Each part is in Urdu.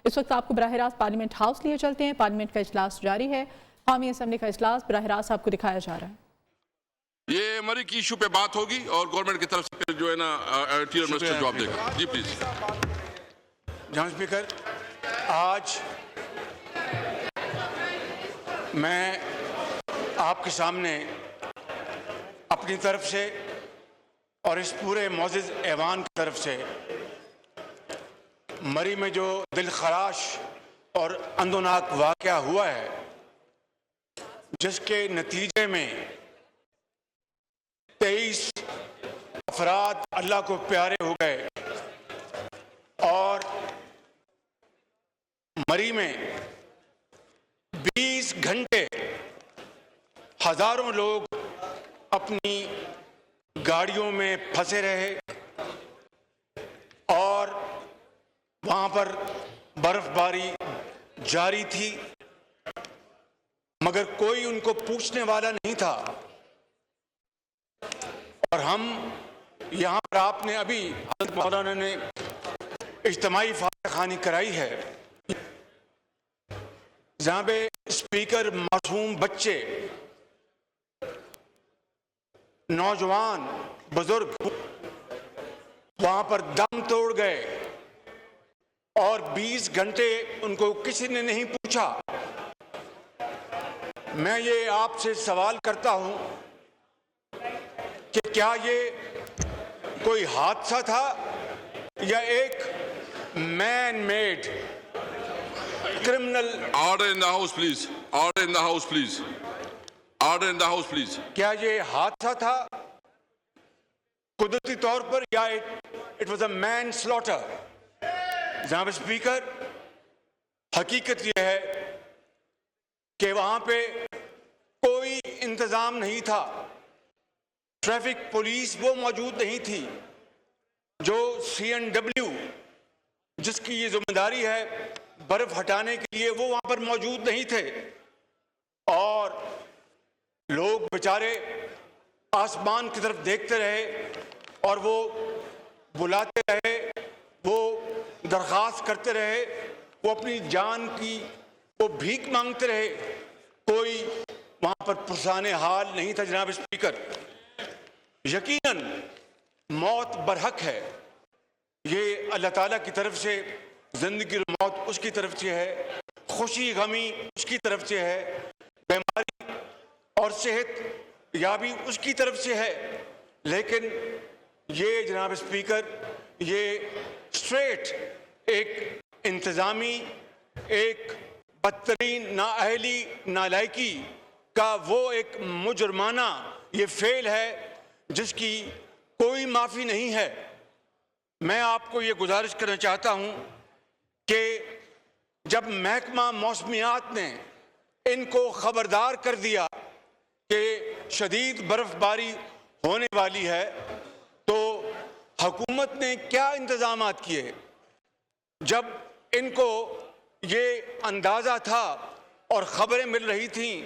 اس وقت آپ کو براہ راست پارلیمنٹ ہاؤس لیے چلتے ہیں. پارلیمنٹ کا اجلاس جاری ہے. قومی اسمبلی کا اجلاس براہ راست آپ کو دکھایا جا رہا ہے. یہ مری کی ایشو پہ بات ہوگی اور گورنمنٹ کی طرف سے پھر جو ہے نا انٹیریئر منسٹر جواب دے گا. جی پلیز. جناب اسپیکر، آج میں آپ کے سامنے اپنی طرف سے اور اس پورے معزز ایوان کی طرف سے مری میں جو دل خراش اور اندوناک واقعہ ہوا ہے، جس کے نتیجے میں 23 افراد اللہ کو پیارے ہو گئے اور مری میں 20 گھنٹے ہزاروں لوگ اپنی گاڑیوں میں پھنسے رہے اور وہاں پر برف باری جاری تھی، مگر کوئی ان کو پوچھنے والا نہیں تھا. اور ہم یہاں پر آپ نے ابھی حضرت مولانا نے اجتماعی فاتح خوانی کرائی ہے، جہاں پہ اسپیکر معصوم بچے، نوجوان، بزرگ وہاں پر دم توڑ گئے اور 20 گھنٹے ان کو کسی نے نہیں پوچھا. میں یہ آپ سے سوال کرتا ہوں کہ کیا یہ کوئی حادثہ تھا یا ایک man made criminal? Order in the house please. Order in the house please. Order in the house please. کیا یہ حادثہ تھا قدرتی طور پر یا it was a manslaughter? جناب اسپیکر، حقیقت یہ ہے کہ وہاں پہ کوئی انتظام نہیں تھا. ٹریفک پولیس وہ موجود نہیں تھی جو CNW جس کی یہ ذمہ داری ہے برف ہٹانے کے لیے، وہ وہاں پر موجود نہیں تھے. اور لوگ بیچارے آسمان کی طرف دیکھتے رہے اور وہ بلاتے رہے، وہ درخواست کرتے رہے، وہ اپنی جان کی وہ بھیک مانگتے رہے. کوئی وہاں پر پرسان حال نہیں تھا. جناب اسپیکر، یقیناً موت برحق ہے. یہ اللہ تعالیٰ کی طرف سے زندگی اور موت اس کی طرف سے ہے، خوشی غمی اس کی طرف سے ہے، بیماری اور صحت یابی اس کی طرف سے ہے. لیکن یہ جناب اسپیکر، یہ اسٹریٹ ایک انتظامی، ایک بدترین نااہلی، نالائکی کا وہ ایک مجرمانہ یہ فعل ہے جس کی کوئی معافی نہیں ہے. میں آپ کو یہ گزارش کرنا چاہتا ہوں کہ جب محکمہ موسمیات نے ان کو خبردار کر دیا کہ شدید برف باری ہونے والی ہے، تو حکومت نے کیا انتظامات کیے؟ جب ان کو یہ اندازہ تھا اور خبریں مل رہی تھیں،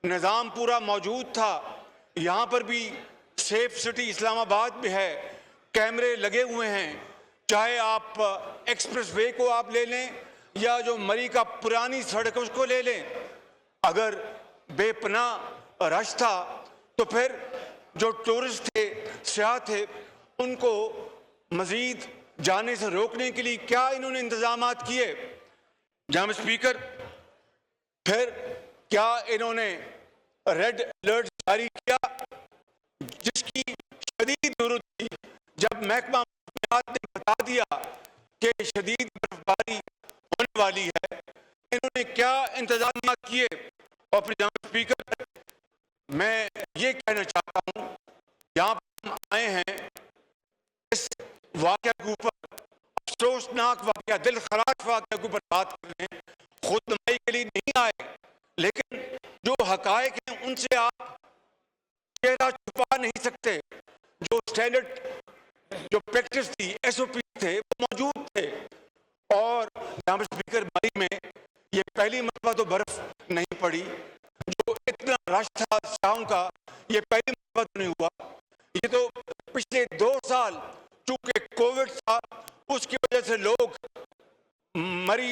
نظام پورا موجود تھا، یہاں پر بھی سیف سٹی اسلام آباد میں ہے، کیمرے لگے ہوئے ہیں، چاہے آپ ایکسپریس وے کو آپ لے لیں یا جو مری کا پرانی سڑک اس کو لے لیں. اگر بے پناہ رش تھا تو پھر جو ٹورسٹ تھے، سیاح تھے، ان کو مزید جانے سے روکنے کے لیے کیا انہوں نے انتظامات کیے؟ جناب اسپیکر، پھر کیا انہوں نے ریڈ الرٹ جاری کیا جس کی شدید ضرورت تھی؟ جب محکمہ موسمیات نے بتا دیا کہ شدید برف باری ہونے والی ہے، انہوں نے کیا انتظامات کیے؟ اور پھر جناب اسپیکر، میں یہ کہنا چاہتا ہوں، یہاں پر ہم آئے ہیں اس واقعہ کے اوپر، افسوسناک واقعہ، دل خراش واقعہ کے اوپر بات کرنے، خود نمائی کے لیے نہیں آئے، لیکن جو حقائق ہیں ان سے آپ چہرہ چھپا نہیں سکتے. جو اسٹینڈرڈ، جو پریکٹس تھی، SOP تھے، وہ موجود تھے. اور جناب اسپیکر، مئی میں یہ پہلی مرتبہ تو برف نہیں پڑی. جو اتنا رش تھا سیاحوں کا، یہ پہلی مرتبہ تو نہیں ہوا. یہ تو پچھلے 2 سال چونکہ کووڈ تھا، اس کی وجہ سے لوگ مری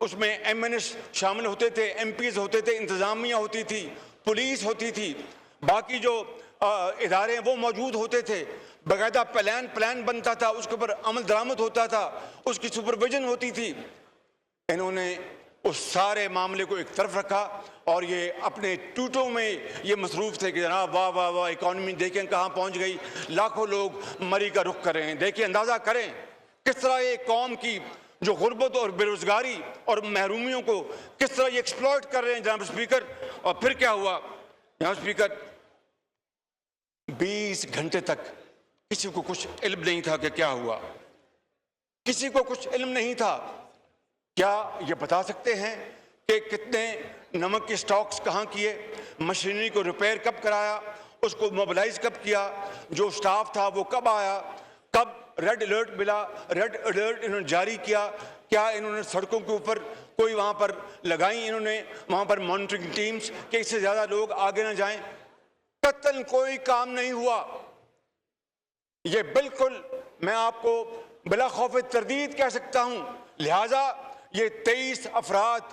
اس میں MNS شامل ہوتے تھے, MPs ہوتے تھے, انتظامیہ ہوتی تھی, پولیس ہوتی تھی, باقی جو ادارے ہیں وہ موجود ہوتے تھے, باقاعدہ پلان بنتا تھا, اس کے اوپر عمل درآمد ہوتا تھا, اس کی سپرویژن ہوتی تھی. انہوں نے اس سارے معاملے کو ایک طرف رکھا اور یہ اپنے ٹوٹوں میں یہ مصروف تھے کہ جناب واہ واہ واہ اکانومی دیکھیں کہاں پہنچ گئی, لاکھوں لوگ مری کا رخ کر رہے ہیں. دیکھیں, اندازہ کریں کس طرح یہ قوم کی جو غربت اور بے روزگاری اور محرومیوں کو کس طرح یہ ایکسپلوئٹ کر رہے ہیں جناب اسپیکر. اور پھر کیا ہوا جناب اسپیکر, 20 گھنٹے تک کسی کو کچھ علم نہیں تھا کہ کیا ہوا, کسی کو کچھ علم نہیں تھا. کیا یہ بتا سکتے ہیں کہ کتنے نمک کے سٹاکس کہاں کیے, مشینری کو ریپیئر کب کرایا, اس کو موبلائز کب کیا, جو سٹاف تھا وہ کب آیا, کب ریڈ الرٹ ملا, ریڈ الرٹ انہوں نے جاری کیا, کیا انہوں نے سڑکوں کے اوپر کوئی وہاں پر لگائیں, انہوں نے وہاں پر مانیٹرنگ ٹیمز کہ اس سے زیادہ لوگ آگے نہ جائیں. قطعاً کوئی کام نہیں ہوا. یہ بالکل میں آپ کو بلا خوف تردید کہہ سکتا ہوں. لہٰذا یہ 23 افراد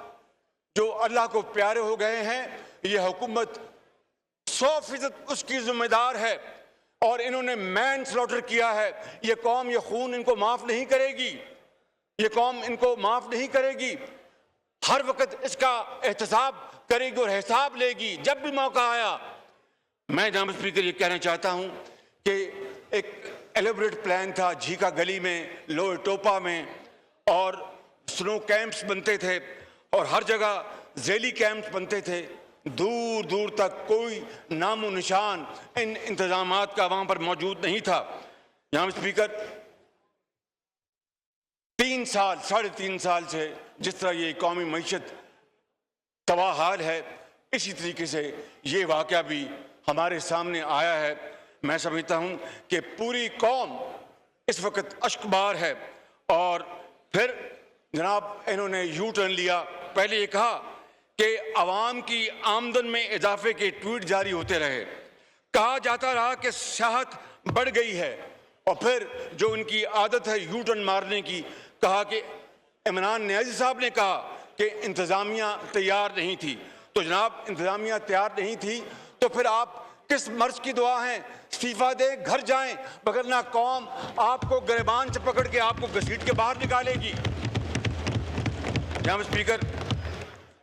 جو اللہ کو پیارے ہو گئے ہیں, یہ حکومت 100% اس کی ذمہ دار ہے اور انہوں نے مین سلوٹر کیا ہے. یہ قوم یہ خون ان کو معاف نہیں کرے گی, یہ قوم ان کو معاف نہیں کرے گی. ہر وقت اس کا احتساب کرے گی اور حساب لے گی جب بھی موقع آیا. میں جناب اسپیکر یہ کہنا چاہتا ہوں کہ ایک ایلیبریٹ پلان تھا جھیکا گلی میں, لوئر ٹوپا میں, اور سنو کیمپس بنتے تھے اور ہر جگہ ذیلی کیمپس بنتے تھے. دور دور تک کوئی نام و نشان ان انتظامات کا وہاں پر موجود نہیں تھا. جناب اسپیکر, 3 سال 3.5 سال سے جس طرح یہ قومی معیشت تباہ حال ہے, اسی طریقے سے یہ واقعہ بھی ہمارے سامنے آیا ہے. میں سمجھتا ہوں کہ پوری قوم اس وقت اشکبار ہے. اور پھر جناب انہوں نے یو ٹرن لیا. پہلے یہ کہا کہ عوام کی آمدن میں اضافے کے ٹویٹ جاری ہوتے رہے, کہا جاتا رہا کہ سیاحت بڑھ گئی ہے, اور پھر جو ان کی عادت ہے یو ٹرن مارنے کی, کہا کہ عمران نیازی صاحب نے کہا کہ انتظامیہ تیار نہیں تھی. تو جناب انتظامیہ تیار نہیں تھی تو پھر آپ کس مرض کی دعا ہیں, استعفیٰ دے گھر جائیں, وگرنہ قوم آپ کو گریبان سے پکڑ کے آپ کو گھسیٹ کے باہر نکالے گی. جناب اسپیکر,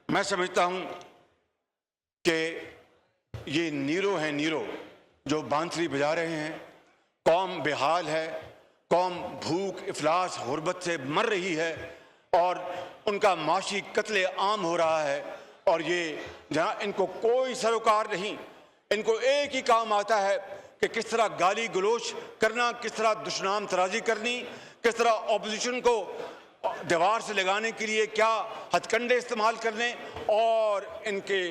میں سمجھتا ہوں کہ یہ نیرو ہیں, نیرو جو بانسری بجا رہے ہیں. قوم بے حال ہے, قوم بھوک افلاس غربت سے مر رہی ہے اور ان کا معاشی قتل عام ہو رہا ہے. اور یہ جہاں ان کو کوئی سروکار نہیں, ان کو ایک ہی کام آتا ہے کہ کس طرح گالی گلوچ کرنا, کس طرح دشنام ترازی کرنی, کس طرح اپوزیشن کو دیوار سے لگانے کے لیے کیا ہتھ کنڈے استعمال کرنے, اور ان کے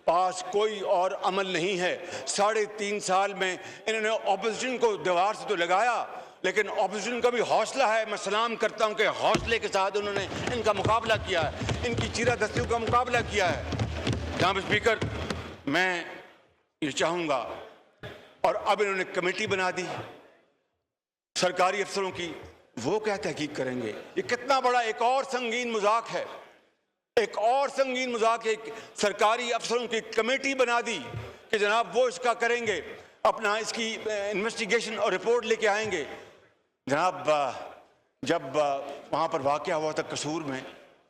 پاس کوئی اور عمل نہیں ہے. 3.5 سال میں انہوں نے اپوزیشن کو دیوار سے تو لگایا, لیکن اپوزیشن کا بھی حوصلہ ہے. میں سلام کرتا ہوں کہ حوصلے کے ساتھ انہوں نے ان کا مقابلہ کیا ہے, ان کی چیرہ دستیوں کا مقابلہ کیا ہے. جناب اسپیکر, میں یہ چاہوں گا, اور اب انہوں نے کمیٹی بنا دی سرکاری افسروں کی, وہ کیا تحقیق کریں گے؟ یہ کتنا بڑا ایک اور سنگین مذاق ہے, ایک اور سنگین مذاق. ایک سرکاری افسروں کی کمیٹی بنا دی کہ جناب وہ اس کا کریں گے, اپنا اس کی انویسٹیگیشن اور رپورٹ لے کے آئیں گے. جناب جب وہاں پر واقعہ ہوا تھا قصور میں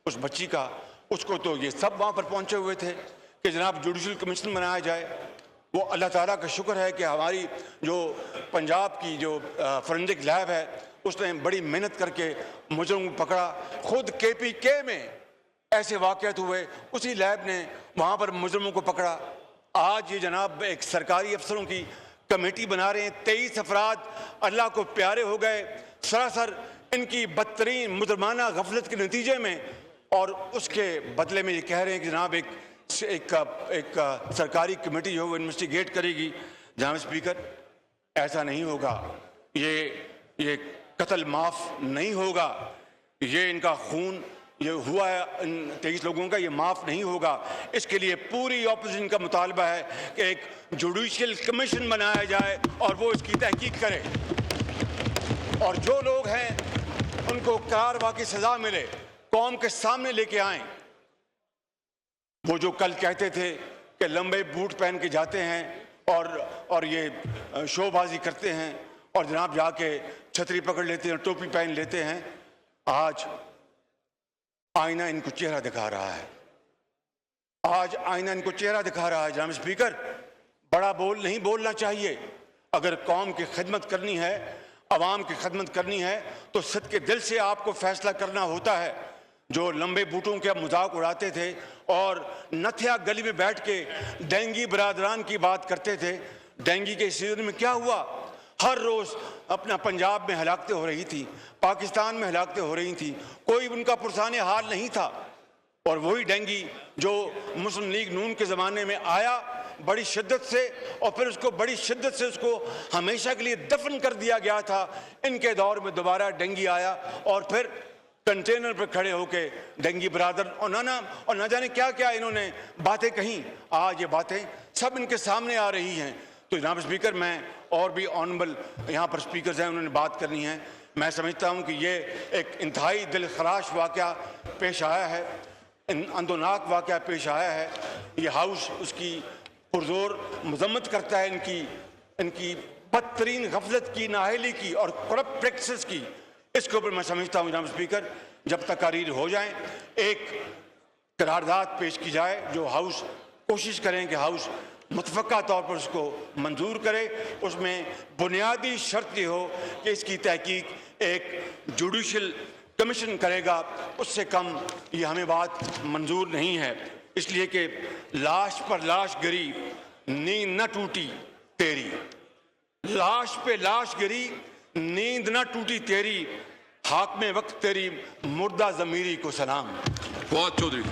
اس بچی کا, اس کو تو یہ سب وہاں پر پہنچے ہوئے تھے کہ جناب جوڈیشل کمیشن بنایا جائے. وہ اللہ تعالیٰ کا شکر ہے کہ ہماری جو پنجاب کی جو فورنزک لیب ہے اس نے بڑی محنت کر کے مجرم کو پکڑا. خود KPK میں ایسے واقعات ہوئے, اسی لیب نے وہاں پر مجرموں کو پکڑا. آج یہ جناب ایک سرکاری افسروں کی کمیٹی بنا رہے ہیں. 23 افراد اللہ کو پیارے ہو گئے سراسر ان کی بدترین مجرمانہ غفلت کے نتیجے میں, اور اس کے بدلے میں یہ کہہ رہے ہیں کہ جناب ایک سرکاری کمیٹی جو انویسٹیگیٹ کرے گی. جناب اسپیکر, ایسا نہیں ہوگا. یہ قتل معاف نہیں ہوگا. یہ ان کا خون یہ ہوا ہے ان 23 لوگوں کا, یہ معاف نہیں ہوگا. اس کے لیے پوری اپوزیشن کا مطالبہ ہے کہ ایک جوڈیشل کمیشن بنایا جائے اور وہ اس کی تحقیق کرے, اور جو لوگ ہیں ان کو قرار واقعی سزا ملے. قوم کے سامنے لے کے آئیں. وہ جو کل کہتے تھے کہ لمبے بوٹ پہن کے جاتے ہیں اور یہ شو بازی کرتے ہیں اور جناب جا کے چھتری پکڑ لیتے ہیں, ٹوپی پہن لیتے ہیں, آج آئینہ ان کو چہرہ دکھا رہا ہے. آج آئینہ ان کو چہرہ دکھا رہا ہے. جناب اسپیکر, بڑا بول نہیں بولنا چاہیے. اگر قوم کی خدمت کرنی ہے, عوام کی خدمت کرنی ہے, تو صدقے دل سے آپ کو فیصلہ کرنا ہوتا ہے. جو لمبے بوٹوں کے مذاق اڑاتے تھے اور نتھیا گلی میں بیٹھ کے ڈینگی برادران کی بات کرتے تھے, ڈینگی کے سیزن میں کیا ہوا؟ ہر روز اپنا پنجاب میں ہلاکتیں ہو رہی تھی, پاکستان میں ہلاکتیں ہو رہی تھیں, کوئی ان کا پرسان حال نہیں تھا. اور وہی ڈینگی جو مسلم لیگ نون کے زمانے میں آیا بڑی شدت سے, اور پھر اس کو بڑی شدت سے اس کو ہمیشہ کے لیے دفن کر دیا گیا تھا. ان کے دور میں دوبارہ ڈینگی آیا اور پھر کنٹینر پہ کھڑے ہو کے ڈینگی برادر اور نہ جانے کیا کیا انہوں نے باتیں کہیں. آج یہ باتیں سب ان کے سامنے آ رہی ہیں. تو جناب اسپیکر, میں اور بھی آنریبل یہاں پر اسپیکرز ہیں, انہوں نے بات کرنی ہے. میں سمجھتا ہوں کہ یہ ایک انتہائی دل خراش واقعہ پیش آیا ہے, اندوناک واقعہ پیش آیا ہے. یہ ہاؤس اس کی پرزور مذمت کرتا ہے ان کی بدترین غفلت کی, نااہلی کی اور کرپٹ پریکٹسز کی. اس کے اوپر میں سمجھتا ہوں جناب اسپیکر, جب تقاریر ہو جائیں ایک قرارداد پیش کی جائے جو ہاؤس کوشش کریں کہ ہاؤس متفقہ طور پر اس کو منظور کرے. اس میں بنیادی شرط یہ ہو کہ اس کی تحقیق ایک جوڈیشل کمیشن کرے گا, اس سے کم یہ ہمیں بات منظور نہیں ہے. اس لیے کہ لاش پر لاش گری, نیند نہ ٹوٹی تیری. لاش پہ لاش گری, نیند نہ ٹوٹی تیری. حاکم وقت تیری مردہ ضمیری کو سلام. فواد چودھری.